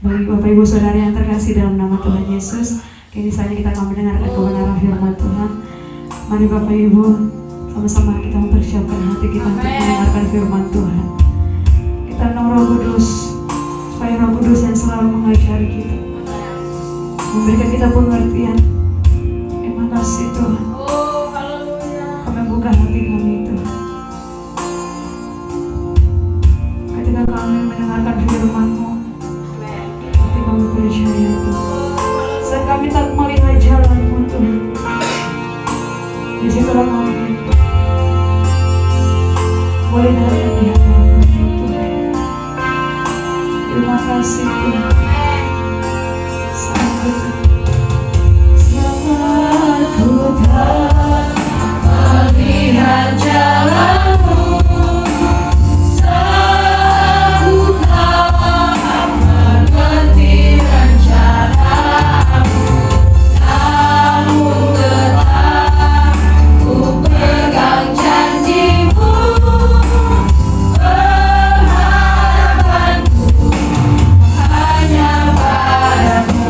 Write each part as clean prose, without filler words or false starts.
Bagi Bapak Ibu Saudara yang terkasih dalam nama Tuhan Yesus, kini saatnya kita akan mendengarkan kebenaran firman Tuhan. Mari Bapak Ibu, sama-sama kita mempersiapkan hati kita untuk mendengarkan firman Tuhan. Kita undang Roh Kudus, supaya Roh Kudus yang selalu mengajari kita, memberikan kita pengertian. Terima kasih Tuhan. Kami buka hati kami Tuhan. Ketika kami mendengarkan firman-Mu, hati kami percaya Tuhan. Saat kami tak melihat jalan-Mu Tuhan, di situlah kami boleh datang di hadapan-Mu Tuhan. Terima kasih Tuhan. Selamat ku tak melihat jalan-Mu, saat ku tak mengerti rencana-Mu, namun tetap ku pegang janji-Mu. Pengharapanku hanya pada-Mu.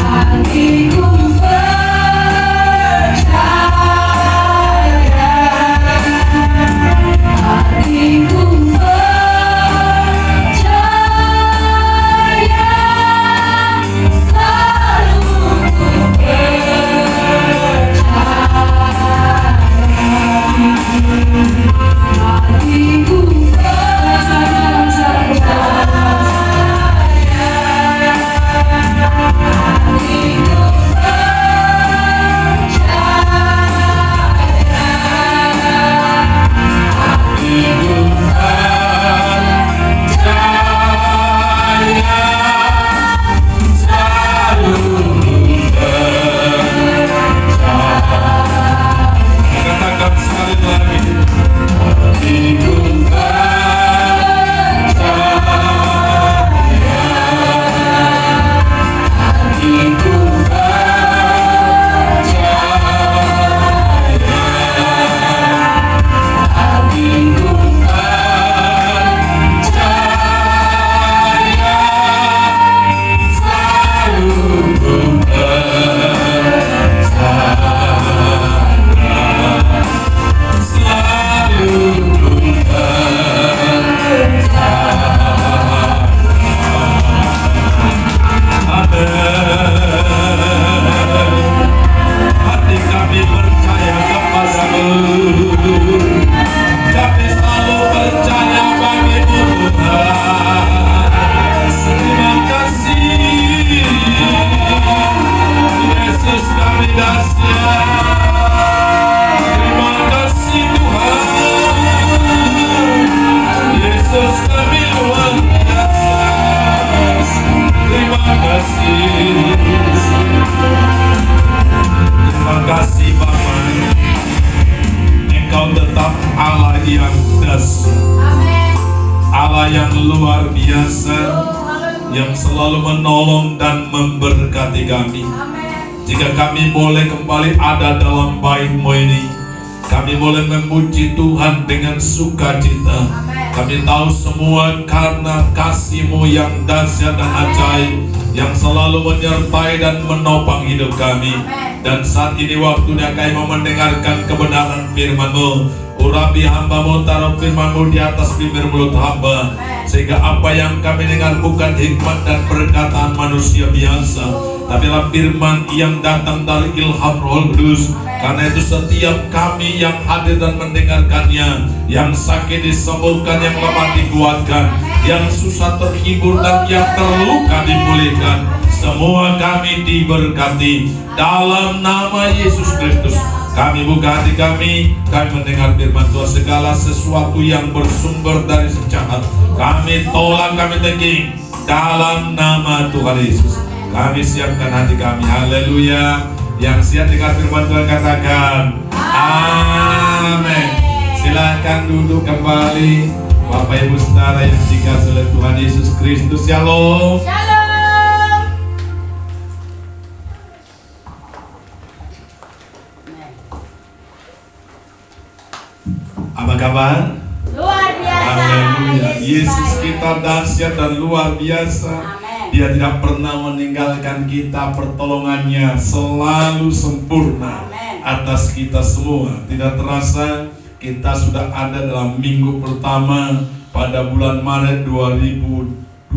Hatiku percaya, hatiku percaya, selalu ku percaya, hatiku Katakan sekali lagi. Hatiku hati kami percaya kepadamu, kami selalu percaya bagimu Tuhan. Terima kasih Yesus kami dahsyat. Terima kasih Tuhan Yesus kami luar biasa. Terima kasih. Terima kasih Bapa, Engkau tetap Allah yang dahsyat, Allah yang luar biasa, yang selalu menolong dan memberkati kami. Jika kami boleh kembali ada dalam bait-Mu ini, kami boleh memuji Tuhan dengan sukacita. Kami tahu semua karena kasih-Mu yang dahsyat dan ajaib, yang selalu menyertai dan menopang hidup kami. Dan saat ini waktunya kami mau mendengarkan kebenaran firman-Mu. Urapi hamba-Mu, taruh firman-Mu di atas bibir mulut hamba, sehingga apa yang kami dengar bukan hikmat dan perkataan manusia biasa, tapi adalah firman yang datang dari ilham Roh Kudus. Karena itu setiap kami yang hadir dan mendengarkannya, yang sakit disembuhkan, yang lemah dikuatkan, yang susah terhibur dan yang terluka dipulihkan. Semua kami diberkati dalam nama Yesus Kristus. Kami buka hati kami mendengar firman Tuhan. Segala sesuatu yang bersumber dari sejahat kami tolak, kami teging dalam nama Tuhan Yesus. Kami siapkan hati kami. Haleluya. Yang siap dengar firman Tuhan katakan amin. Silahkan duduk kembali Bapak Ibu Saudara yang dikasihi oleh Tuhan Yesus Kristus. Shalom. Apa kabar? Luar biasa. Haleluya. Yesus baik. kita dahsyat dan luar biasa. Amin. Dia tidak pernah meninggalkan kita, pertolongannya selalu sempurna Amin. atas kita semua. Tidak terasa kita sudah ada dalam minggu pertama pada bulan Maret 2022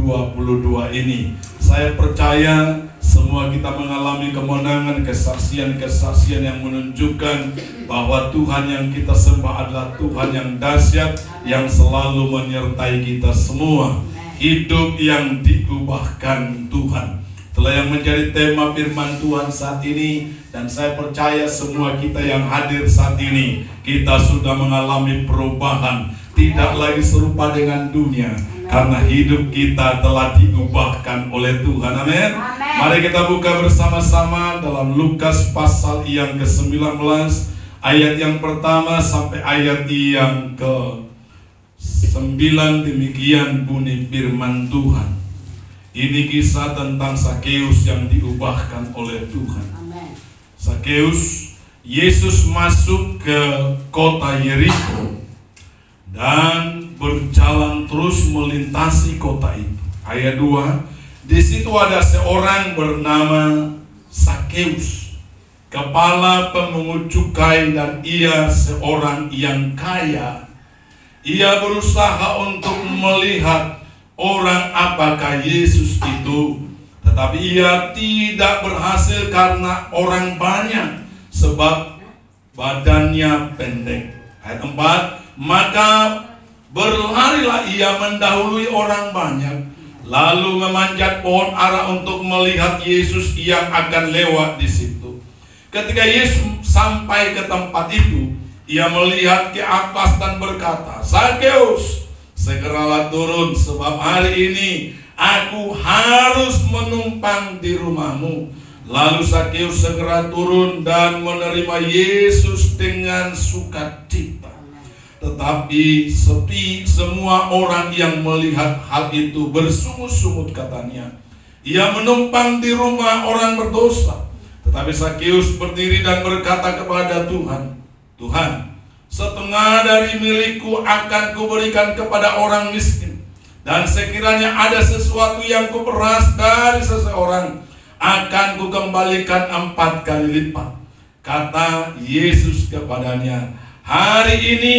ini. Saya percaya semua kita mengalami kemenangan, kesaksian-kesaksian yang menunjukkan bahwa Tuhan yang kita sembah adalah Tuhan yang dahsyat, yang selalu menyertai kita semua. Hidup yang diubahkan Tuhan. Itulah yang menjadi tema firman Tuhan saat ini, dan saya percaya semua kita yang hadir saat ini, kita sudah mengalami perubahan, tidak lagi serupa dengan dunia, karena hidup kita telah diubahkan oleh Tuhan. Amin. Mari kita buka bersama-sama dalam Lukas pasal yang ke-19, ayat yang pertama sampai ayat yang ke-9. Demikian bunyi firman Tuhan. Ini kisah tentang Sakeus yang diubahkan oleh Tuhan. Sakeus, Yesus masuk ke kota Yeriko dan berjalan terus melintasi kota itu. Ayat 2, di situ ada seorang bernama Sakeus, kepala pemungut cukai, dan ia seorang yang kaya. Ia berusaha untuk melihat orang apakah Yesus itu, tetapi ia tidak berhasil karena orang banyak, sebab badannya pendek. Ayat 4, maka berlarilah ia mendahului orang banyak, lalu memanjat pohon ara untuk melihat Yesus yang akan lewat di situ. Ketika Yesus sampai ke tempat itu, ia melihat ke atas dan berkata, Sakeus, segeralah turun, sebab hari ini aku harus menumpang di rumahmu. Lalu Sakeus segera turun dan menerima Yesus dengan sukacita. Tetapi sepi semua orang yang melihat hal itu bersungut-sungut katanya, ia menumpang di rumah orang berdosa. Tetapi Sakeus berdiri dan berkata kepada Tuhan, Tuhan, setengah dari milikku akan kuberikan kepada orang miskin, dan sekiranya ada sesuatu yang kuperas dari seseorang, akan kukembalikan 4 kali lipat. Kata Yesus kepadanya, hari ini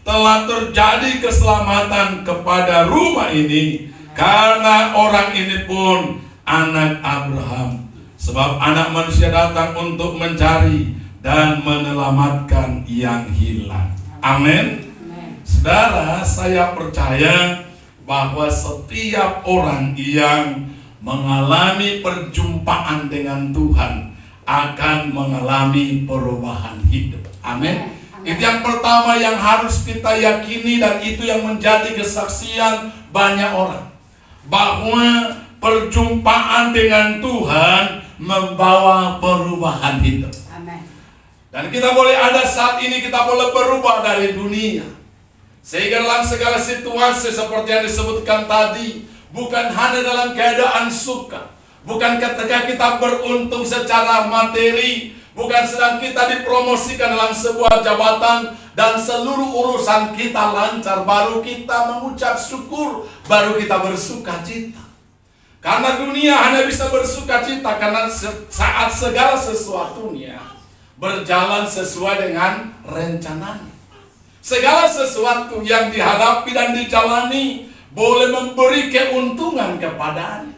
telah terjadi keselamatan kepada rumah ini, karena orang ini pun anak Abraham. Sebab anak manusia datang untuk mencari dan menyelamatkan yang hilang. Amin. Saudara, saya percaya bahwa setiap orang yang mengalami perjumpaan dengan Tuhan akan mengalami perubahan hidup. Amin. Itu yang pertama yang harus kita yakini, dan itu yang menjadi kesaksian banyak orang, bahwa perjumpaan dengan Tuhan membawa perubahan hidup. Dan kita boleh ada saat ini, kita boleh berubah dari dunia, sehingga dalam segala situasi seperti yang disebutkan tadi, bukan hanya dalam keadaan suka, bukan ketika kita beruntung secara materi, bukan sedang kita dipromosikan dalam sebuah jabatan dan seluruh urusan kita lancar, baru kita mengucap syukur, baru kita bersuka cita. Karena dunia hanya bisa bersuka cita karena saat segala sesuatunya berjalan sesuai dengan rencananya. Segala sesuatu yang dihadapi dan dijalani boleh memberi keuntungan kepadanya.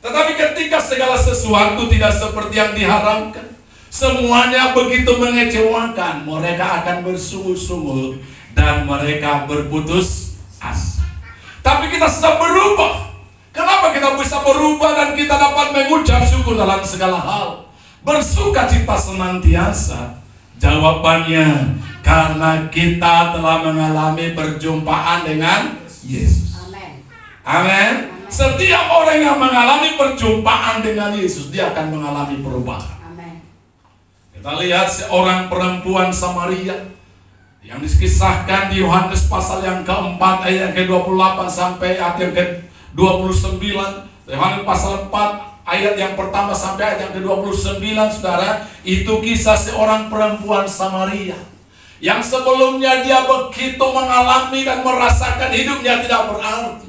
Tetapi ketika segala sesuatu tidak seperti yang diharapkan, semuanya begitu mengecewakan, mereka akan bersungut-sungut dan mereka berputus asa. Tapi kita sudah berubah. Kenapa kita bisa berubah dan kita dapat mengucap syukur dalam segala hal, bersuka cita senantiasa? Jawabannya, karena kita telah mengalami perjumpaan dengan Yesus. Amin. Setiap orang yang mengalami perjumpaan dengan Yesus, dia akan mengalami perubahan. Kita lihat seorang perempuan Samaria yang dikisahkan di Yohanes pasal yang keempat ayat ke-28 sampai ayat yang ke-29. Yohanes pasal 4 ayat yang pertama sampai ayat yang ke-29, saudara, itu kisah seorang perempuan Samaria Yang sebelumnya dia begitu mengalami dan merasakan hidupnya tidak berarti.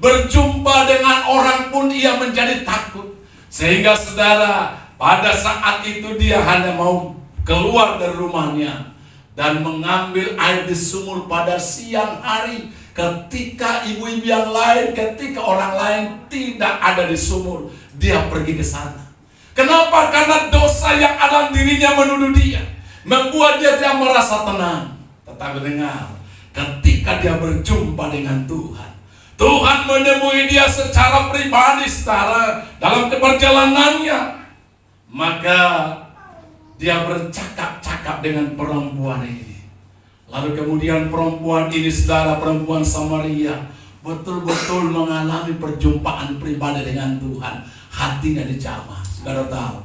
Berjumpa dengan orang pun ia menjadi takut. Sehingga saudara, pada saat itu dia hanya mau keluar dari rumahnya dan mengambil air di sumur pada siang hari, ketika ibu-ibu yang lain, ketika orang lain tidak ada di sumur, dia pergi ke sana. Kenapa? Karena dosa yang ada dalam dirinya menuduh dia, membuat dia tidak merasa tenang. Tetapi dengar, ketika dia berjumpa dengan Tuhan, Tuhan menemui dia secara pribadi, saudara, dalam perjalanannya. Maka dia bercakap-cakap dengan perempuan ini. Lalu kemudian perempuan ini, saudara, perempuan Samaria, betul-betul mengalami perjumpaan pribadi dengan Tuhan. Hatinya dijamah. Saudara tahu,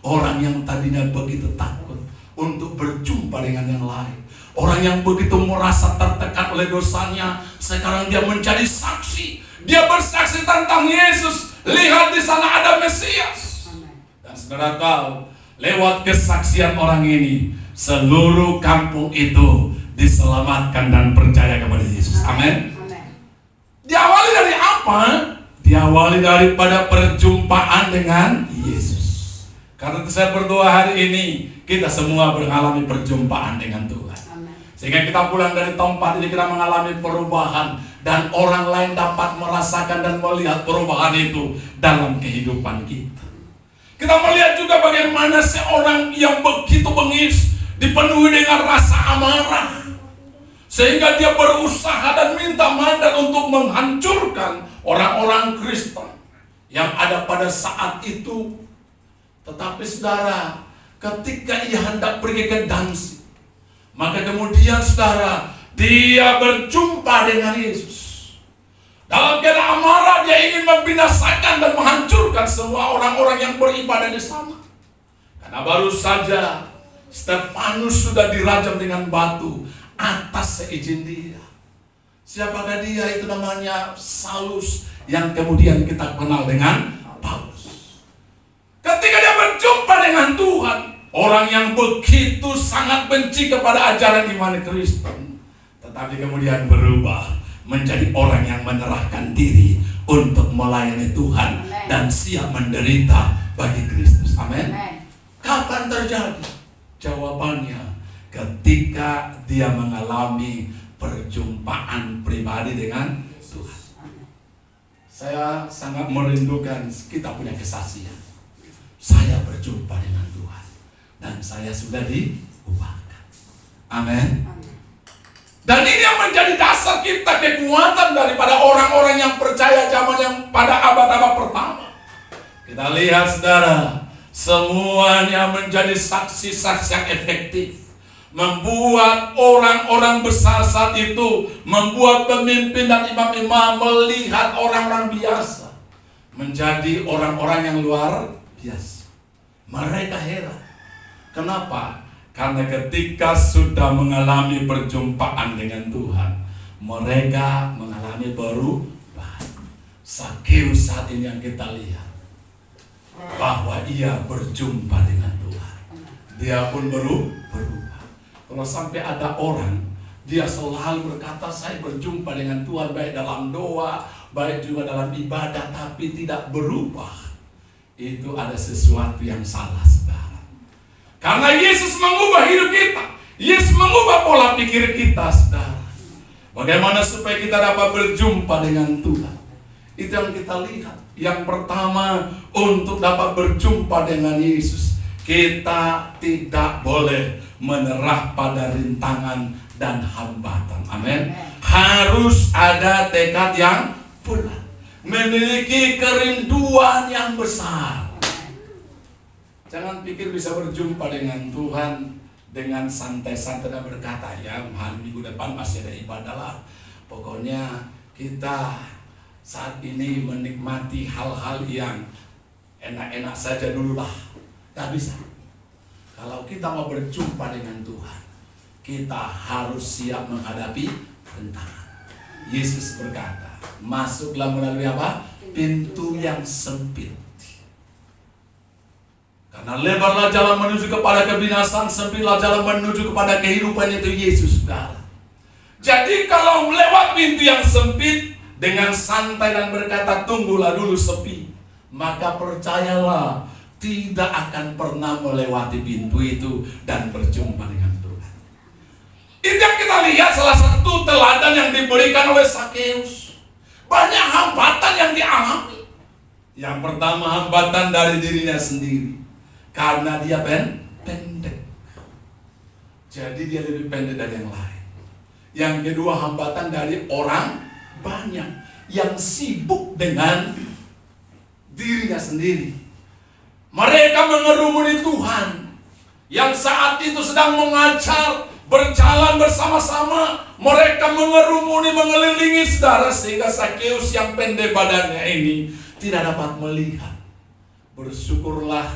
orang yang tadinya begitu takut untuk berjumpa dengan yang lain, orang yang begitu merasa tertekan oleh dosanya, sekarang dia menjadi saksi. Dia bersaksi tentang Yesus. Lihat di sana ada Mesias. Dan saudara tahu, lewat kesaksian orang ini, seluruh kampung itu diselamatkan dan percaya kepada Yesus. Amin. Diawali dari apa? Diawali daripada perjumpaan dengan Yesus. Karena itu saya berdoa hari ini, kita semua mengalami perjumpaan dengan Tuhan. Sehingga kita pulang dari tempat ini, kita mengalami perubahan. Dan orang lain dapat merasakan dan melihat perubahan itu dalam kehidupan kita. Kita melihat juga bagaimana seorang yang begitu bengis, dipenuhi dengan rasa amarah, sehingga dia berusaha dan minta mandat untuk menghancurkan orang-orang Kristen yang ada pada saat itu. Tetapi saudara, ketika ia hendak pergi ke Damsyik, maka kemudian saudara, dia berjumpa dengan Yesus. Dalam keadaan amarah, dia ingin membinasakan dan menghancurkan semua orang-orang yang beribadah di sana. Karena baru saja Stefanus sudah dirajam dengan batu atas seizin dia. Siapakah dia? Itu namanya Saulus, yang kemudian kita kenal dengan Paulus. Ketika dia berjumpa dengan Tuhan, orang yang begitu sangat benci kepada ajaran iman Kristen, tetapi kemudian berubah menjadi orang yang menyerahkan diri untuk melayani Tuhan. Amen. Dan siap menderita bagi Kristus. Amin. Kapan terjadi? Jawabannya ketika dia mengalami perjumpaan pribadi dengan Tuhan. Saya sangat merindukan kita punya kesaksian. Saya berjumpa dengan Tuhan dan saya sudah diubahkan. Amin. Dan ini yang menjadi dasar kita, kekuatan daripada orang-orang yang percaya zaman yang pada abad-abad pertama. Kita lihat saudara, semuanya menjadi saksi-saksi yang efektif, membuat orang-orang besar saat itu, membuat pemimpin dan imam-imam melihat orang-orang biasa menjadi orang-orang yang luar biasa. Mereka heran. Kenapa? Karena ketika sudah mengalami perjumpaan dengan Tuhan, mereka mengalami perubahan. Sakeus saat ini yang kita lihat, bahwa ia berjumpa dengan Tuhan, dia pun berubah. Kalau sampai ada orang, dia selalu berkata, saya berjumpa dengan Tuhan, baik dalam doa, baik juga dalam ibadah, tapi tidak berubah, itu ada sesuatu yang salah, saudara. Karena Yesus mengubah hidup kita, Yesus mengubah pola pikir kita, saudara. Bagaimana supaya kita dapat berjumpa dengan Tuhan? Itu yang kita lihat. Yang pertama, untuk dapat berjumpa dengan Yesus, kita tidak boleh menyerah pada rintangan dan hambatan. Amin. Harus ada tekad yang bulat, memiliki kerinduan yang besar. Jangan pikir bisa berjumpa dengan Tuhan dengan santai-santai dan berkata, ya hari minggu depan masih ada ibadah lah. Pokoknya kita saat ini menikmati hal-hal yang enak-enak saja dulu lah. Tak bisa. Kalau kita mau berjumpa dengan Tuhan, kita harus siap menghadapi rintangan. Yesus berkata, masuklah melalui apa? Pintu yang sempit. Karena lebarlah jalan menuju kepada kebinasaan, sempitlah jalan menuju kepada kehidupan, itu Yesus, saudara. Jadi kalau lewat pintu yang sempit dengan santai dan berkata tunggulah dulu sepi, maka percayalah tidak akan pernah melewati pintu itu dan berjumpa dengan Tuhan. Itu yang kita lihat, salah satu teladan yang diberikan oleh Sakeus. Banyak hambatan yang dialami. Yang pertama, hambatan dari dirinya sendiri, karena dia pendek. Jadi dia lebih pendek dari yang lain. Yang kedua, hambatan dari orang banyak yang sibuk dengan dirinya sendiri. Mereka mengerumuni Tuhan yang saat itu sedang mengajar, berjalan bersama-sama. Mereka mengerumuni, mengelilingi, saudara, sehingga Sakeus yang pendek badannya ini tidak dapat melihat. Bersyukurlah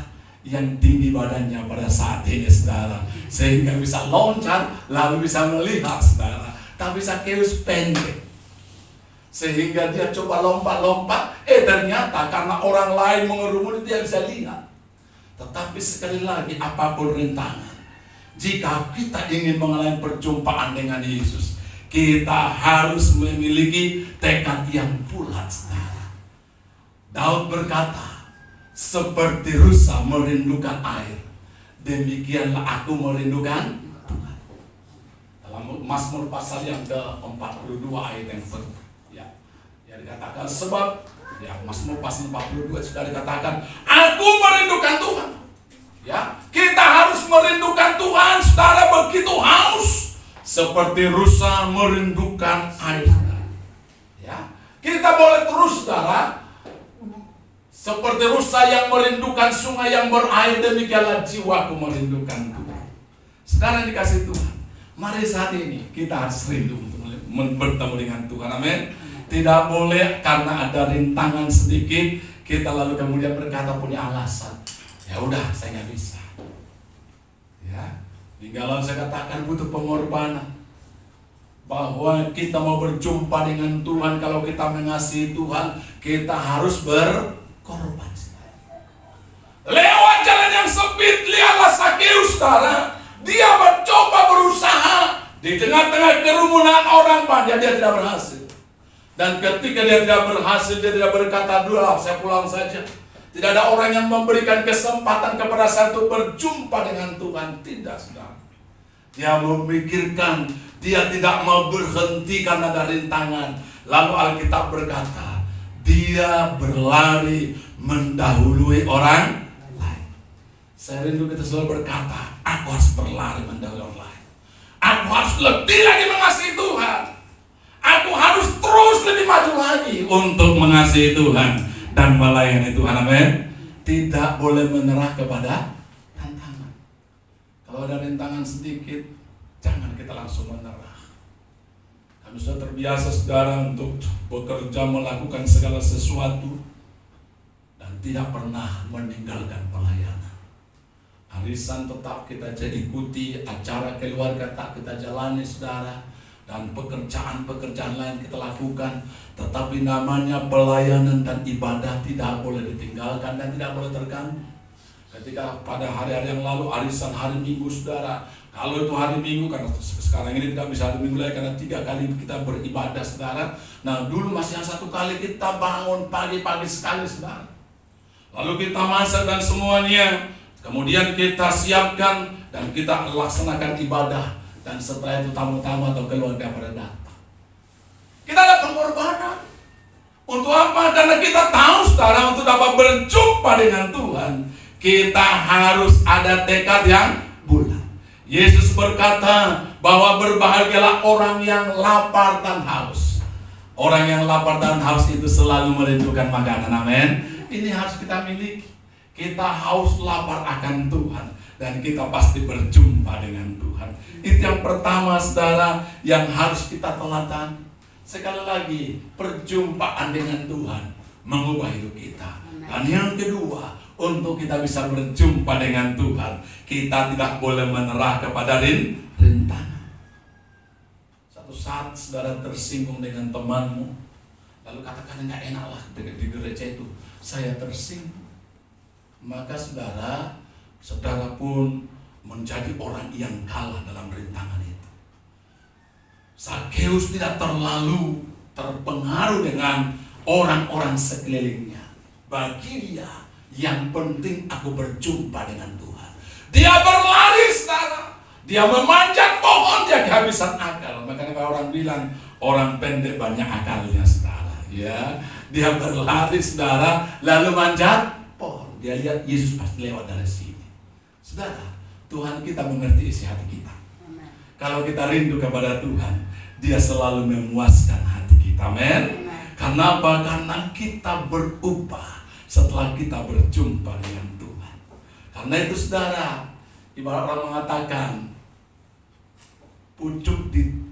yang tinggi badannya pada saat ini, saudara, sehingga bisa loncat lalu bisa melihat, saudara. Tapi Sakeus pendek, sehingga dia coba lompat-lompat, ternyata karena orang lain mengerumuni dia bisa lihat. Tetapi sekali lagi, apapun rintangan, jika kita ingin mengalami perjumpaan dengan Yesus, kita harus memiliki tekad yang bulat, saudara. Daud berkata, seperti rusa merindukan air, demikianlah aku merindukan Tuhan. Dalam Mazmur pasal yang ke-42 ayat yang dikatakan, sebab Mazmur pasal 42 sudah dikatakan, aku merindukan Tuhan. Ya, kita harus merindukan Tuhan, saudara, begitu haus seperti rusa merindukan air. Ya, kita boleh terus, saudara, seperti rusa yang merindukan sungai yang berair, demikianlah jiwaku merindukan Tuhan. Saudara yang dikasih Tuhan, mari saat ini kita harus rindu untuk bertemu dengan Tuhan. Amin. Tidak boleh karena ada rintangan sedikit kita lalu kemudian berkata punya alasan, ya udah saya nggak bisa. Ya, tinggal saya katakan butuh pengorbanan. Bahwa kita mau berjumpa dengan Tuhan, kalau kita mengasihi Tuhan, kita harus berkorban. Lewat jalan yang sempit, lihatlah Sakeus, saudara. Dia mencoba berusaha di tengah-tengah kerumunan orang banyak, dia tidak berhasil. Dan ketika dia tidak berhasil, dia tidak berkata, "Dua, saya pulang saja." Tidak ada orang yang memberikan kesempatan kepada saya untuk berjumpa dengan Tuhan. Tidak, saudara. Dia memikirkan, dia tidak mau berhenti karena ada rintangan. Lalu Alkitab berkata, dia berlari mendahului orang lain. Saya rindu kita selalu berkata, aku harus berlari mendahului orang lain. Aku harus lebih lagi mengasihi Tuhan. Aku harus terus lebih maju lagi untuk mengasihi Tuhan dan melayani Tuhan. Amin. Tidak boleh menyerah kepada tantangan. Kalau ada rintangan sedikit, jangan kita langsung menyerah. Kami sudah terbiasa, saudara, untuk bekerja, melakukan segala sesuatu dan tidak pernah meninggalkan pelayanan. Arisan tetap kita ikuti, acara keluarga tak kita jalani, saudara. Dan pekerjaan-pekerjaan lain kita lakukan. Tetapi namanya pelayanan dan ibadah tidak boleh ditinggalkan dan tidak boleh terganggu. Ketika pada hari-hari yang lalu, arisan hari Minggu, saudara, kalau itu hari Minggu, karena sekarang ini tidak bisa hari Minggu lagi karena 3 kali kita beribadah, saudara. Nah, dulu masih yang 1 kali kita bangun pagi-pagi sekali, saudara. Lalu kita masak dan semuanya, kemudian kita siapkan dan kita laksanakan ibadah. Dan setelah itu tamu-tamu atau keluarga pada datang. Kita ada pengorbanan. Untuk apa? Karena kita tahu, saudara, untuk dapat berjumpa dengan Tuhan, kita harus ada tekad yang bulat. Yesus berkata bahwa berbahagialah orang yang lapar dan haus. Orang yang lapar dan haus itu selalu merindukan makanan. Amin. Ini harus kita miliki. Kita haus lapar akan Tuhan dan kita pasti berjumpa dengan Tuhan. Itu yang pertama, saudara, yang harus kita teladan. Sekali lagi, perjumpaan dengan Tuhan mengubah hidup kita. Dan yang kedua, untuk kita bisa berjumpa dengan Tuhan, kita tidak boleh menyerah kepada rintangan. Satu saat saudara tersinggung dengan temanmu, lalu katakan enggak enak lah di gereja itu, saya tersinggung. Maka saudara, saudara pun menjadi orang yang kalah dalam rintangan itu. Zakheus tidak terlalu terpengaruh dengan orang-orang sekelilingnya. Bagi dia, yang penting aku berjumpa dengan Tuhan. Dia berlari, saudara. Dia memanjat pohon, dia kehabisan akal. Makanya kalau orang bilang orang pendek banyak akalnya, saudara. Ya, dia berlari, saudara, lalu manjat pohon. Dia lihat Yesus pasti lewat dari sini. Saudara, Tuhan kita mengerti isi hati kita. Kalau kita rindu kepada Tuhan, Dia selalu memuaskan hati kita. Amin. Karena apa? Karena kita berubah setelah kita berjumpa dengan Tuhan. Karena itu, saudara, ibarat orang mengatakan pucuk di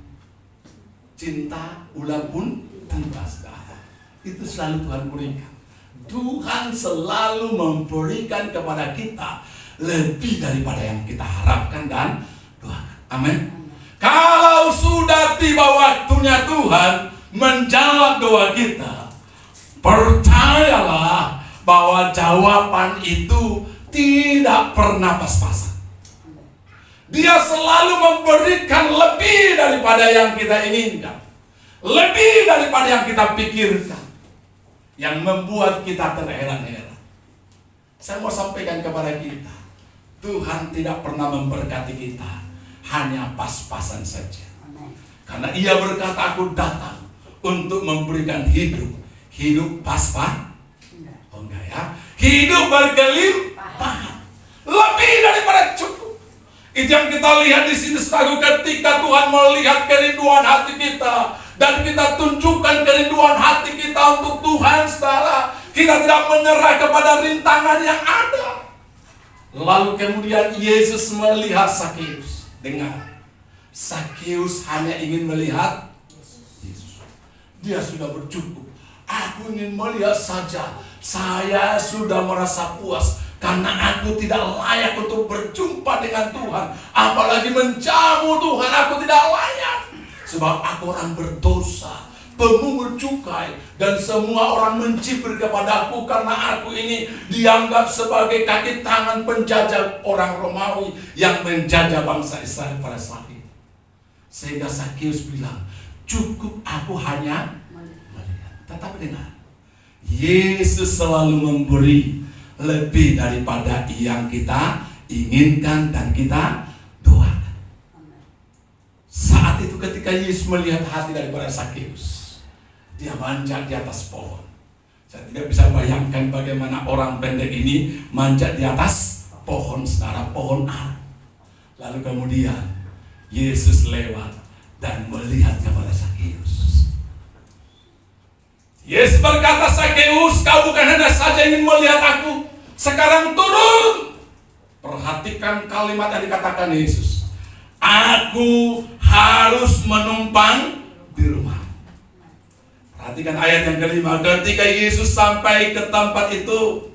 cinta, ular pun tiba, saudara. Itu selalu Tuhan berikan. Tuhan selalu memberikan kepada kita lebih daripada yang kita harapkan dan doakan. Amin. Kalau sudah tiba waktunya Tuhan menjawab doa kita, percayalah bahwa jawaban itu tidak pernah pas-pasan. Dia selalu memberikan lebih daripada yang kita inginkan, lebih daripada yang kita pikirkan, yang membuat kita terheran-heran. Saya mau sampaikan kepada kita, Tuhan tidak pernah memberkati kita hanya pas-pasan saja. Karena Ia berkata, aku datang untuk memberikan hidup pas-pasan. Oh enggak ya, hidup berkelimpahan, lebih daripada cukup. Itu yang kita lihat di sini, saudara. Ketika Tuhan melihat kerinduan hati kita dan kita tunjukkan kerinduan hati kita untuk Tuhan, saudara, kita tidak menyerah kepada rintangan yang ada. Lalu kemudian Yesus melihat Zakheus. Dengar, Zakheus hanya ingin melihat Yesus. Dia sudah bercukup. Aku ingin melihat saja. Saya sudah merasa puas karena aku tidak layak untuk berjumpa dengan Tuhan. Apalagi menjamu Tuhan, aku tidak layak. Sebab aku orang berdosa, pemungut cukai, dan semua orang mencibir kepadaku karena aku ini dianggap sebagai kaki tangan penjajah orang Romawi yang menjajah bangsa Israel pada saat itu. Sehingga Zakheus bilang, cukup aku hanya melihat. Tetapi dengar, Yesus selalu memberi lebih daripada yang kita inginkan dan kita doakan. Saat itu ketika Yesus melihat hati daripada Zakheus, dia manjat di atas pohon. Saya tidak bisa bayangkan bagaimana orang pendek ini manjat di atas pohon, saudara, pohon ara. Lalu kemudian Yesus lewat dan melihat kepada Zakheus. Yesus berkata, Zakheus, kau bukan hanya saja ingin melihat aku, sekarang turun. Perhatikan kalimat yang dikatakan Yesus. Aku harus menumpang di rumah. Perhatikan ayat yang kelima. Ketika Yesus sampai ke tempat itu,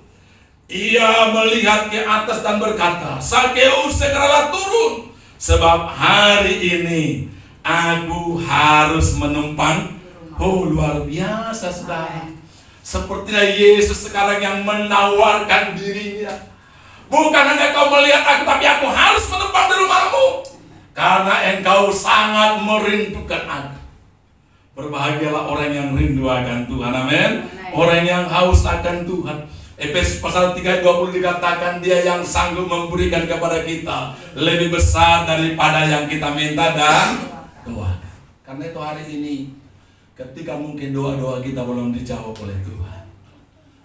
Ia melihat ke atas dan berkata, Zakheus, segeralah turun, sebab hari ini aku harus menumpang. Oh, luar biasa, saudara. Sepertinya Yesus sekarang yang menawarkan dirinya. Bukan hanya kau melihat aku, tapi aku harus menumpang di rumahmu, karena engkau sangat merindukan aku. Berbahagialah orang yang rindu akan Tuhan, amin. Orang yang haus akan Tuhan. Efesus pasal 3:20 dikatakan, Dia yang sanggup memberikan kepada kita lebih besar daripada yang kita minta dan doakan. Karena itu hari ini, ketika mungkin doa-doa kita belum dijawab oleh Tuhan,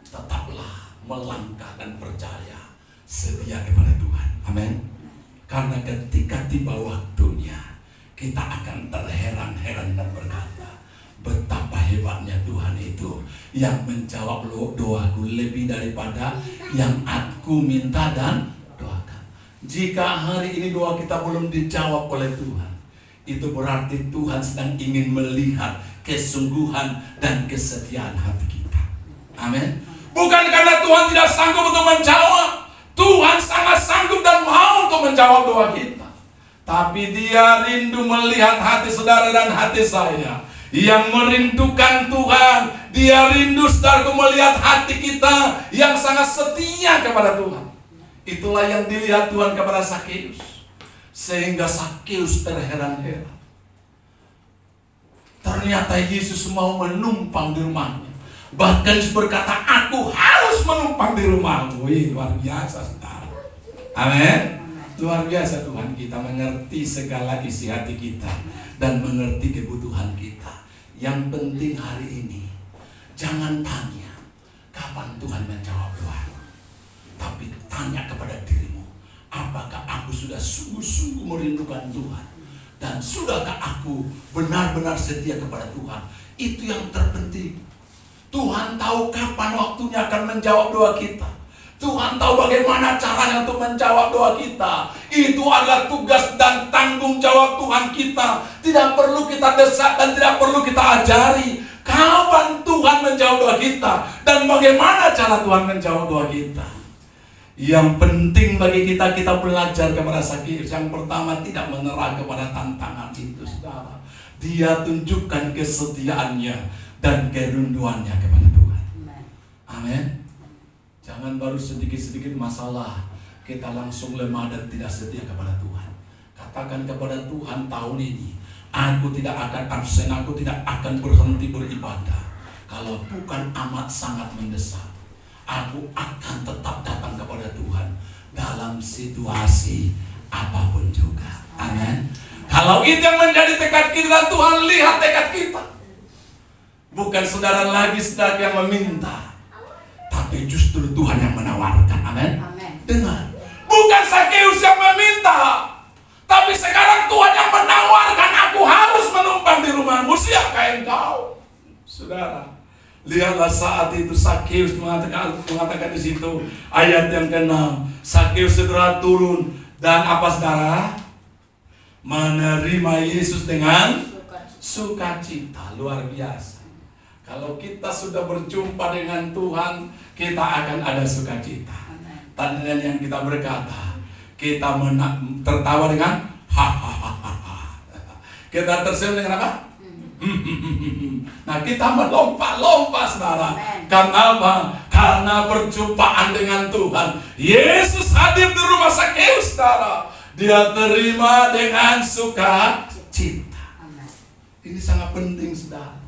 tetaplah melangkah dan percaya, setia kepada Tuhan, amin. Karena ketika tiba waktunya, kita akan terheran-heran dan berkata, betapa hebatnya Tuhan itu yang menjawab doaku lebih daripada yang aku minta dan doakan. Jika hari ini doa kita belum dijawab oleh Tuhan, itu berarti Tuhan sedang ingin melihat kesungguhan dan kesetiaan hati kita. Amin. Bukan karena Tuhan tidak sanggup untuk menjawab. Tuhan sangat sanggup dan mau untuk menjawab doa kita. Tapi Dia rindu melihat hati saudara dan hati saya yang merindukan Tuhan. Dia rindu, saudaraku, melihat hati kita yang sangat setia kepada Tuhan. Itulah yang dilihat Tuhan kepada Sakeus, sehingga Sakeus terheran-heran. Ternyata Yesus mau menumpang di rumahnya. Bahkan Yesus berkata, aku harus menumpang di rumahmu. Wih, luar biasa, saudara. Amin. Luar biasa, Tuhan kita mengerti segala isi hati kita dan mengerti kebutuhan kita. Yang penting hari ini, jangan tanya kapan Tuhan menjawab doa. Tapi tanya kepada dirimu, apakah aku sudah sungguh-sungguh merindukan Tuhan? Dan sudahkah aku benar-benar setia kepada Tuhan? Itu yang terpenting. Tuhan tahu kapan waktunya akan menjawab doa kita. Tuhan tahu bagaimana caranya untuk menjawab doa kita. Itu adalah tugas dan tanggung jawab Tuhan kita. Tidak perlu kita desak dan tidak perlu kita ajari kapan Tuhan menjawab doa kita dan bagaimana cara Tuhan menjawab doa kita. Yang penting bagi kita belajar kepada Sakeus. Yang pertama, tidak menyerah kepada tantangan itu, saudara. Dia tunjukkan kesetiaannya dan kerinduannya kepada Tuhan. Amin. Jangan baru sedikit-sedikit masalah kita langsung lemah dan tidak setia kepada Tuhan. Katakan kepada Tuhan, tahun ini aku tidak akan absen, aku tidak akan berhenti beribadah. Kalau bukan amat sangat mendesak, aku akan tetap datang kepada Tuhan dalam situasi apapun juga. Amin. Kalau itu yang menjadi tekad kita, Tuhan lihat tekad kita. Bukan saudara lagi sedang yang meminta, tapi justru Tuhan yang menawarkan. Amin. Dengar, bukan Sakeus yang meminta, tapi sekarang Tuhan yang menawarkan. Aku harus menumpang di rumahmu. Siapkah engkau, saudara? Lihatlah saat itu Sakeus mengatakan di situ ayat yang ke-6. Sakeus segera turun dan apa, saudara? Menerima Yesus dengan sukacita. Luar biasa. Kalau kita sudah berjumpa dengan Tuhan, kita akan ada sukacita. Tadi yang kita berkata, kita tertawa dengan hahaha. Kita tersenyum dengan apa? Nah, kita melompat-lompat, saudara. Karena apa? Karena perjumpaan dengan Tuhan. Yesus hadir di rumah Sakeus, saudara. Dia terima dengan sukacita. Ini sangat penting, saudara.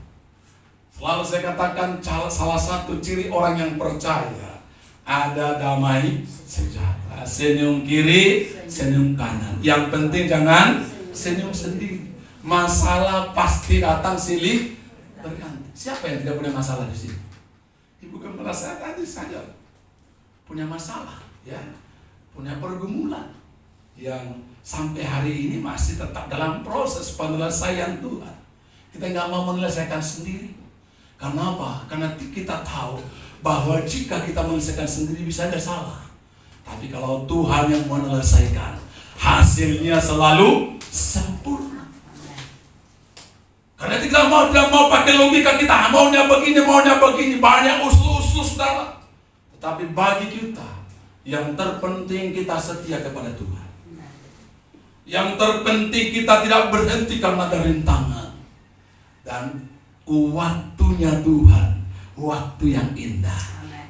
Selalu saya katakan, salah satu ciri orang yang percaya, ada damai sejahtera. Senyum kiri, senyum kanan. Yang penting jangan senyum sendiri. Masalah pasti datang silih berganti. Siapa yang tidak punya masalah di sini? Ibu Gembala saya tadi saja punya masalah, ya, punya pergumulan yang sampai hari ini masih tetap dalam proses penyelesaian Tuhan. Kita nggak mau menyelesaikan sendiri. Karena apa? Karena kita tahu bahwa jika kita menyelesaikan sendiri bisa ada salah. Tapi kalau Tuhan yang menyelesaikan, hasilnya selalu sempurna. Karena tidak mau pakai logika kita, maunya begini, banyak usul-usul, saudara. Tetapi bagi kita, yang terpenting kita setia kepada Tuhan. Yang terpenting kita tidak berhenti karena ada rintangan. Dan waktunya Tuhan, waktu yang indah.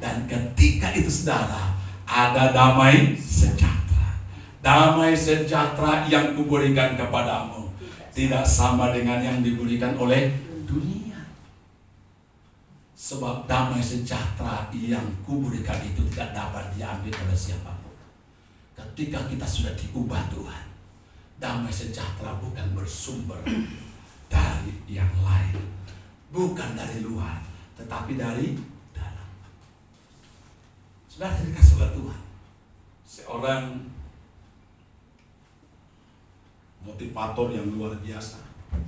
Dan ketika itu, saudara, ada damai sejahtera. Damai sejahtera yang kuberikan kepadamu tidak sama dengan yang diberikan oleh dunia. Sebab damai sejahtera yang kuberikan itu tidak dapat diambil oleh siapapun. Ketika kita sudah diubah Tuhan, damai sejahtera bukan bersumber dari yang lain, bukan dari luar, tetapi dari dalam. Sudah dikasih oleh Tuhan. Seorang motivator yang luar biasa,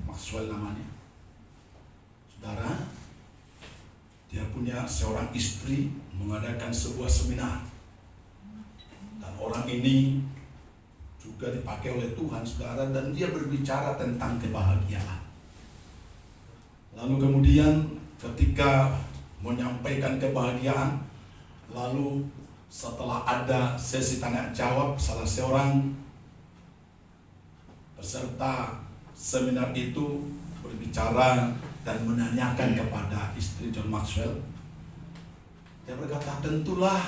Maxwell namanya. Saudara, dia punya seorang istri mengadakan sebuah seminar. Dan orang ini juga dipakai oleh Tuhan, saudara, dan dia berbicara tentang kebahagiaan. Lalu kemudian ketika menyampaikan kebahagiaan, lalu setelah ada sesi tanya jawab, salah seorang peserta seminar itu berbicara dan menanyakan kepada istri John Maxwell. Dia berkata, tentulah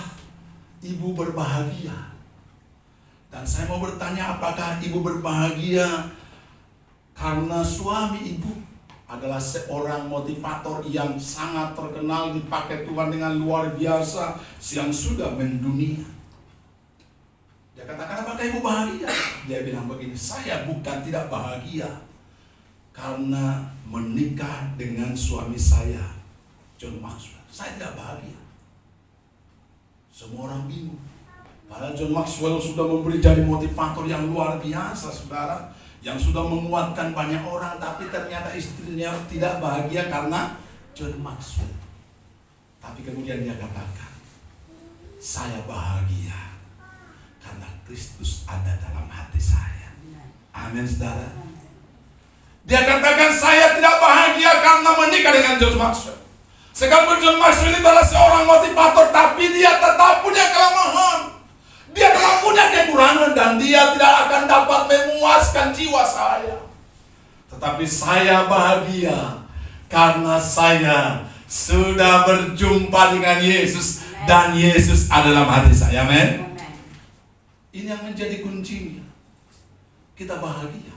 ibu berbahagia Dan saya mau bertanya, apakah ibu berbahagia karena suami ibu adalah seorang motivator yang sangat terkenal, dipakai Tuhan dengan luar biasa, yang sudah mendunia? Dia katakan, apakah ibu bahagia? Dia bilang begini, saya bukan tidak bahagia karena menikah dengan suami saya, John Maxwell. Saya tidak bahagia. Semua orang bingung. Padahal John Maxwell sudah memberi jadi motivator yang luar biasa, saudara, yang sudah menguatkan banyak orang, tapi ternyata istrinya tidak bahagia karena John Maxwell. Tapi kemudian dia katakan, saya bahagia karena Kristus ada dalam hati saya. Amin, saudara. Dia katakan, saya tidak bahagia karena menikah dengan John Maxwell. Sekalipun John Maxwell itu adalah seorang motivator, tapi dia tetap punya kelemahan. Dia telah punya kekurangan dan dia tidak akan dapat memuaskan jiwa saya. Tetapi saya bahagia karena saya sudah berjumpa dengan Yesus dan Yesus ada dalam hati saya. Amin. Ini yang menjadi kuncinya. Kita bahagia.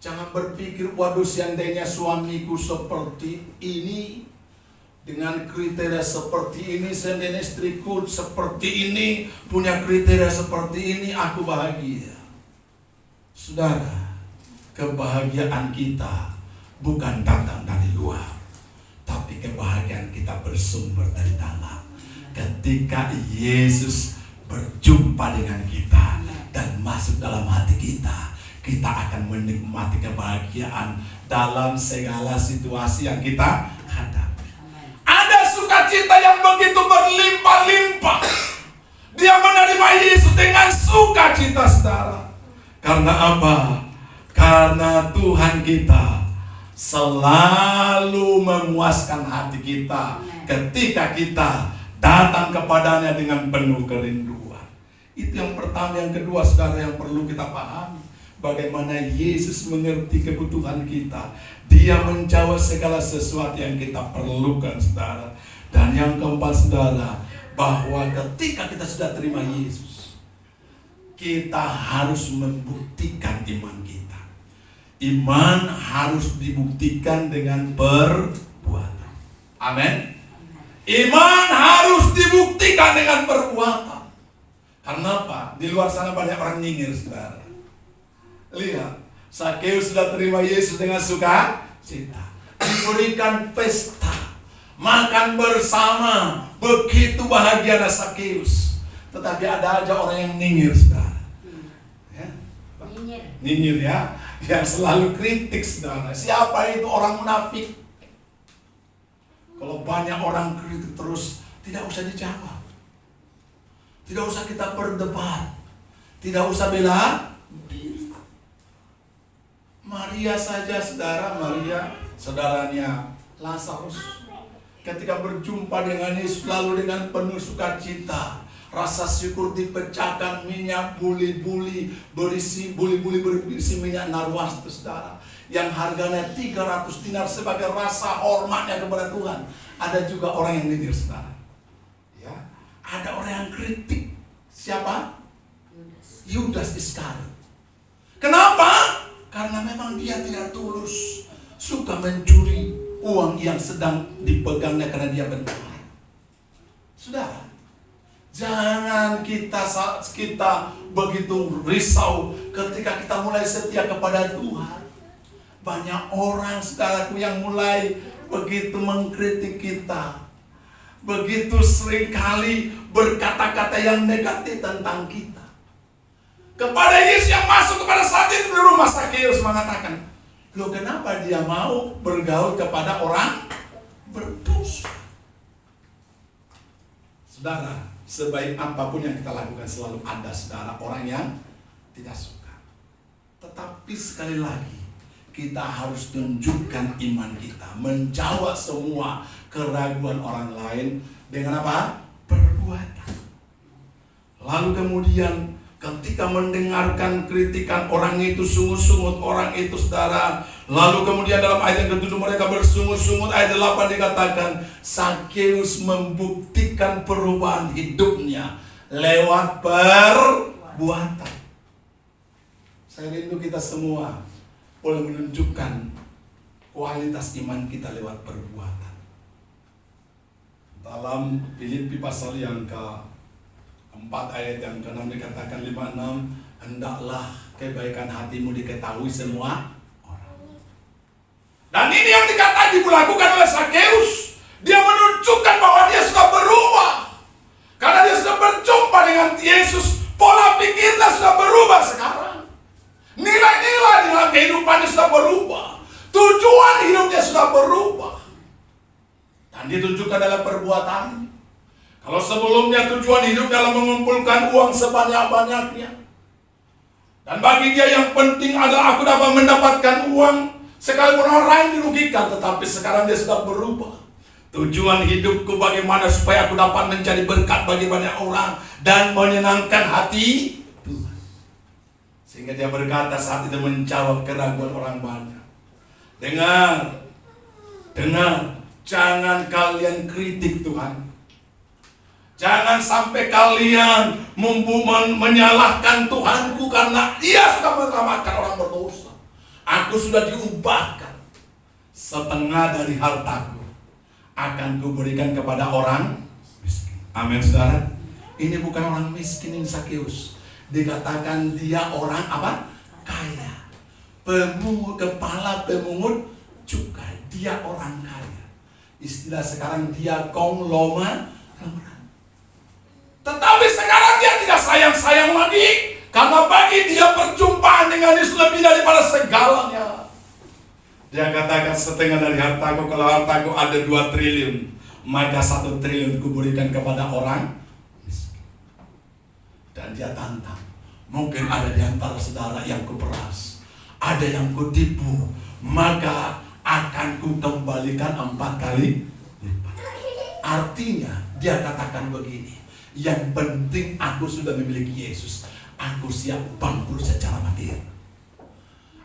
Jangan berpikir, waduh seandainya suamiku seperti ini, dengan kriteria seperti ini, seandainya istriku seperti ini, punya kriteria seperti ini, aku bahagia. Saudara, kebahagiaan kita bukan datang dari luar, tapi kebahagiaan kita bersumber dari dalam. Ketika Yesus berjumpa dengan kita dan masuk dalam hati kita, kita akan menikmati kebahagiaan dalam segala situasi yang kita hadapi. Ada sukacita yang begitu berlimpah-limpah. Dia menerima Yesus dengan sukacita, saudara. Karena apa? Karena Tuhan kita selalu memuaskan hati kita ketika kita datang kepadanya dengan penuh kerinduan. Itu yang pertama. Yang kedua, saudara, yang perlu kita pahami, bagaimana Yesus mengerti kebutuhan kita. Dia menjawab segala sesuatu yang kita perlukan, saudara. Dan yang keempat, saudara, bahwa ketika kita sudah terima Yesus, kita harus membuktikan iman kita. Iman harus dibuktikan dengan perbuatan. Amin. Iman harus dibuktikan dengan perbuatan. Karena apa? Di luar sana banyak orang nyingir, saudara. Lihat, Zakheus sudah terima Yesus dengan sukacita. Diberikan pesta, makan bersama, begitu bahagia Zakheus. Tetapi ada aja orang yang nyingir, saudara. Ya? Nyinyir ya, yang selalu kritik, saudara. Siapa itu orang munafik? Kalau banyak orang kritik terus, tidak usah dijawab. Tidak usah kita berdebat. Tidak usah bela diri. Maria saja, saudara, Maria, saudaranya Lazarus, ketika berjumpa dengan Yesus lalu dengan penuh sukacita, rasa syukur dipecahkan minyak buli-buli berisi minyak narwastu, saudara, yang harganya 300 dinar sebagai rasa hormatnya kepada Tuhan. Ada juga orang yang nyindir, saudara. Ya, ada orang yang kritik. Siapa? Yudas Iskariot. Kenapa? Karena memang dia tidak tulus, suka mencuri uang yang sedang dipegangnya karena dia benar. Saudara, jangan kita begitu risau ketika kita mulai setia kepada Tuhan. Banyak orang, saudaraku, yang mulai begitu mengkritik kita, begitu seringkali berkata-kata yang negatif tentang kita. Kepada Yesus yang masuk kepada saat itu di rumah, Zakheus mengatakan, loh, kenapa dia mau bergaul kepada orang berdosa? Saudara, sebaik apapun yang kita lakukan, selalu ada, saudara, orang yang tidak suka. Tetapi sekali lagi, kita harus tunjukkan iman kita, menjawab semua keraguan orang lain dengan apa? Perbuatan. Lalu kemudian ketika mendengarkan kritikan orang itu, sungut-sungut orang itu, saudara. Lalu kemudian dalam ayat yang ke-7 mereka bersungut-sungut. Ayat 8 dikatakan, Zakheus membuktikan perubahan hidupnya lewat perbuatan. Saya rindu kita semua boleh menunjukkan kualitas iman kita lewat perbuatan. Dalam Filipi pasal yang ke-4 ayat yang ke-6 dikatakan 5-6, hendaklah kebaikan hatimu diketahui semua orang. Dan ini yang dilakukan oleh Sakeus. Dia menunjukkan bahwa dia sudah berubah. Karena dia sudah berjumpa dengan Yesus, pola pikirnya sudah berubah sekarang. Nilai-nilai dalam kehidupannya sudah berubah. Tujuan hidupnya sudah berubah. Dan ditunjukkan dalam perbuatan. Kalau sebelumnya tujuan hidup dalam mengumpulkan uang sebanyak-banyaknya. Dan bagi dia yang penting adalah aku dapat mendapatkan uang sekalipun orang lain dirugikan. Tetapi sekarang dia sudah berubah. Tujuan hidupku bagaimana supaya aku dapat mencari berkat bagi banyak orang dan menyenangkan hati Tuhan. Sehingga dia berkata saat itu menjawab keraguan orang banyak. Dengar, jangan kalian kritik Tuhan. Jangan sampai kalian menyalahkan Tuhanku karena Dia sudah menyelamatkan orang berdosa. Aku sudah diubahkan. Setengah dari hartaku akan kuberikan kepada orang miskin. Amin, saudara. Ini bukan orang miskin, ini Sakeus. Dikatakan dia orang apa? Kaya. Kepala pemungut cukai. Dia orang kaya. Istilah sekarang dia konglomerat. Tetapi sekarang dia tidak sayang-sayang lagi. Karena bagi dia perjumpaan dengan Yesus lebih daripada segalanya. Dia katakan setengah dari hartaku, kalau hartaku ada 2 triliun, maka 1 triliun kuberikan kepada orang miskin. Dan dia tantang, mungkin ada di antara saudara yang kuperas, ada yang kutipu, maka akan kukembalikan 4 kali lipat. Artinya dia katakan begini, yang penting aku sudah memiliki Yesus, aku siap bangkrut secara materi.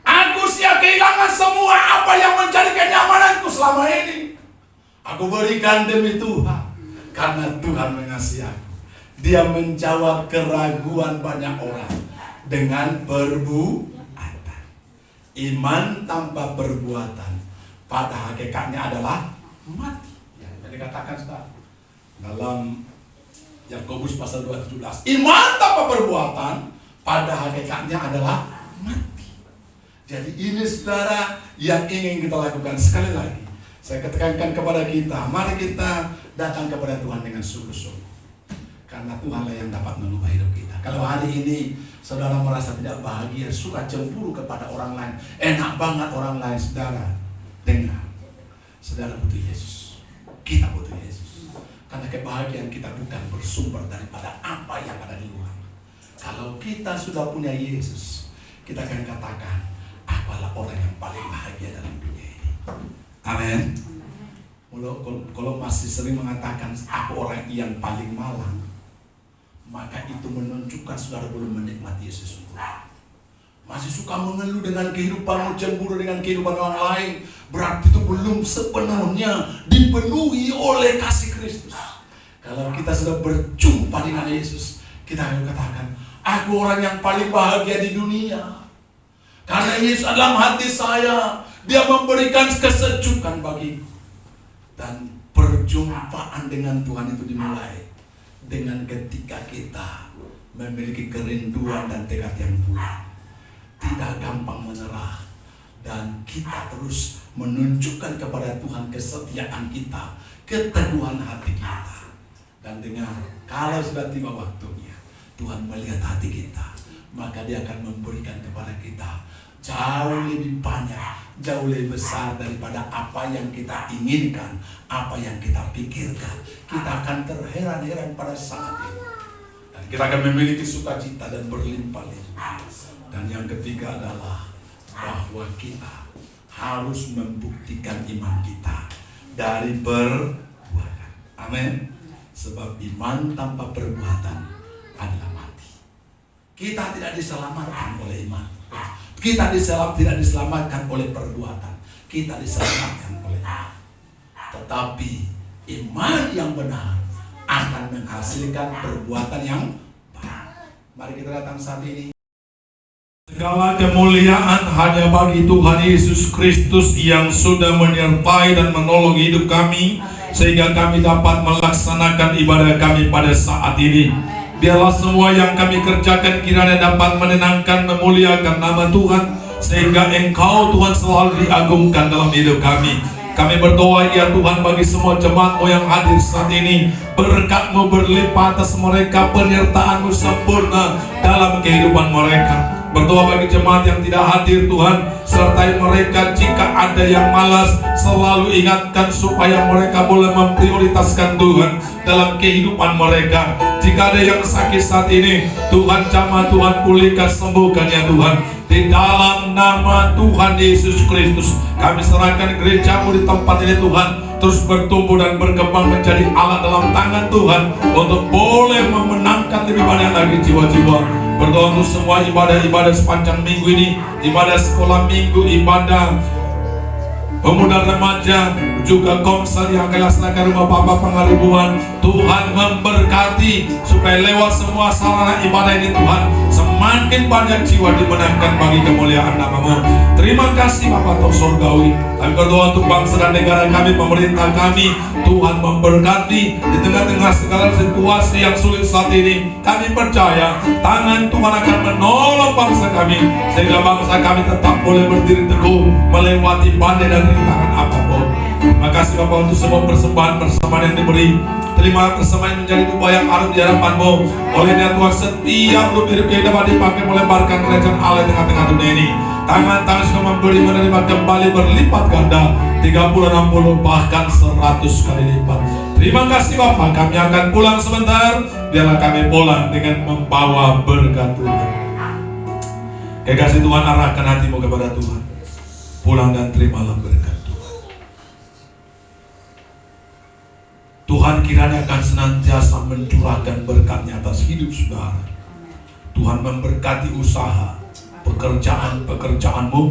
Aku siap kehilangan semua apa yang menjadi kenyamananku selama ini. Aku berikan demi Tuhan. Karena Tuhan mengasihi aku. Dia menjawab keraguan banyak orang dengan perbuatan. Iman tanpa perbuatan pada hakikatnya adalah mati. Ya, dikatakan saudara dalam Yakobus pasal 2:17. Iman tanpa perbuatan pada hakikatnya adalah mati. Jadi ini saudara yang ingin kita lakukan. Sekali lagi saya katakan kepada kita, mari kita datang kepada Tuhan dengan sungguh-sungguh. Karena Tuhanlah yang dapat mengubah hidup kita. Kalau hari ini saudara merasa tidak bahagia, suka cemburu kepada orang lain, enak banget orang lain, saudara dengar, saudara butuh Yesus. Kita butuh Yesus. Karena kebahagiaan kita bukan bersumber daripada apa yang ada di luar. Kalau kita sudah punya Yesus, kita akan katakan, apalah orang yang paling bahagia dalam dunia ini. Amin. Kalau masih sering mengatakan aku orang yang paling malang, maka itu menunjukkan saudara belum menikmati Yesus sungguh. Masih suka mengeluh dengan kehidupan, cemburu dengan kehidupan orang lain, berarti itu belum sepenuhnya dipenuhi oleh kasih Kristus. Kalau kita sudah berjumpa dengan Yesus, kita akan katakan, aku orang yang paling bahagia di dunia. Karena Yesus dalam hati saya, Dia memberikan kesejukan bagiku. Dan perjumpaan dengan Tuhan itu dimulai dengan ketika kita memiliki kerinduan dan tekad yang kuat, tidak gampang menyerah, dan kita terus menunjukkan kepada Tuhan kesetiaan kita, keteguhan hati kita. Dan dengar, kalau sudah tiba waktunya Tuhan melihat hati kita, maka Dia akan memberikan kepada kita jauh lebih banyak, jauh lebih besar daripada apa yang kita inginkan, apa yang kita pikirkan. Kita akan terheran-heran pada saat itu. Dan kita akan memiliki sukacita dan berlimpah-limpah. Dan yang ketiga adalah bahwa kita harus membuktikan iman kita dari perbuatan. Amin. Sebab iman tanpa perbuatan adalah mati. Kita tidak diselamatkan oleh iman. Kita tidak diselamatkan oleh perbuatan. Kita diselamatkan oleh iman. Tetapi iman yang benar akan menghasilkan perbuatan yang baik. Mari kita datang saat ini. Segala kemuliaan hanya bagi Tuhan Yesus Kristus yang sudah menyertai dan menolong hidup kami sehingga kami dapat melaksanakan ibadah kami pada saat ini. Biarlah semua yang kami kerjakan kiranya dapat menenangkan, memuliakan nama Tuhan sehingga Engkau Tuhan selalu diagungkan dalam hidup kami. Kami berdoa ya Tuhan bagi semua jemaat-Mu yang hadir saat ini, berkat-Mu berlimpah atas mereka, penyertaan-Mu sempurna dalam kehidupan mereka. Berdoa bagi jemaat yang tidak hadir Tuhan, sertai mereka jika ada yang malas, selalu ingatkan supaya mereka boleh memprioritaskan Tuhan dalam kehidupan mereka. Jika ada yang sakit saat ini, Tuhan jamah, Tuhan pulihkan, sembuhkan ya Tuhan. Di dalam nama Tuhan Yesus Kristus, kami serahkan gereja-Mu di tempat ini Tuhan, terus bertumbuh dan berkembang menjadi alat dalam tangan Tuhan untuk boleh memenangkan lebih banyak lagi jiwa-jiwa. Berdoa untuk semua ibadah-ibadah sepanjang minggu ini, ibadah sekolah minggu, ibadah pemuda remaja, juga komsel yang akan laksanakan rumah Bapa Pengaribuan. Tuhan memberkati supaya lewat semua sarana ibadah ini Tuhan, semakin banyak jiwa dimenangkan bagi kemuliaan nama-Mu. Terima kasih Bapa Tok Surgawi. Kami berdoa untuk bangsa dan negara kami, pemerintah kami, Tuhan memberkati di tengah-tengah segala situasi yang sulit saat ini. Kami percaya tangan Tuhan akan menolong bangsa kami sehingga bangsa kami tetap boleh berdiri teguh melewati badai dan rintangan apapun. Terima kasih Bapak untuk semua persembahan yang diberi. Terima persembahan menjadi upah yang arif di hadapan-Mu. Olehnya Tuhan, setiap rupiah yang dapat dipakai melebarkan kerajaan Allah di tengah-tengah dunia ini. Tangan-tangan sudah memberi, menerima kembali berlipat ganda, 30, 60, bahkan 100 kali lipat. Terima kasih Bapak, kami akan pulang sebentar. Biarlah kami pulang dengan membawa berkat Tuhan. Kekasih Tuhan, arahkan hatimu kepada Tuhan. Pulang dan terimalah berkat Tuhan. Tuhan kiranya akan senantiasa mencurahkan berkat-Nya atas hidup saudara. Tuhan memberkati usaha, pekerjaan-pekerjaanmu,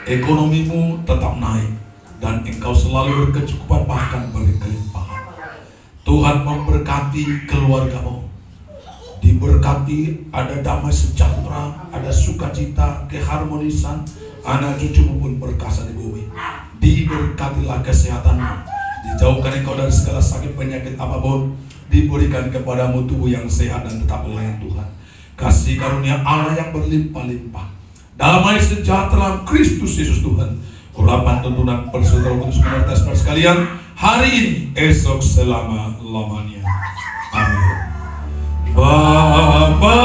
ekonomimu tetap naik, dan engkau selalu berkecukupan bahkan berkelimpahan. Tuhan memberkati keluargamu, diberkati ada damai sejahtera, ada sukacita, keharmonisan, anak cucumu pun perkasa di bumi. Diberkatilah kesehatanmu, dijauhkan engkau dari segala sakit penyakit apapun, diberikan kepadamu tubuh yang sehat dan tetap melayani Tuhan. Kasih karunia Allah yang berlimpah-limpah, damai sejahtera Kristus Yesus Tuhan, urapan tuntunan persaudara kudus menyertai saudara sekalian hari ini, esok, selama-lamanya. Amin. Bapa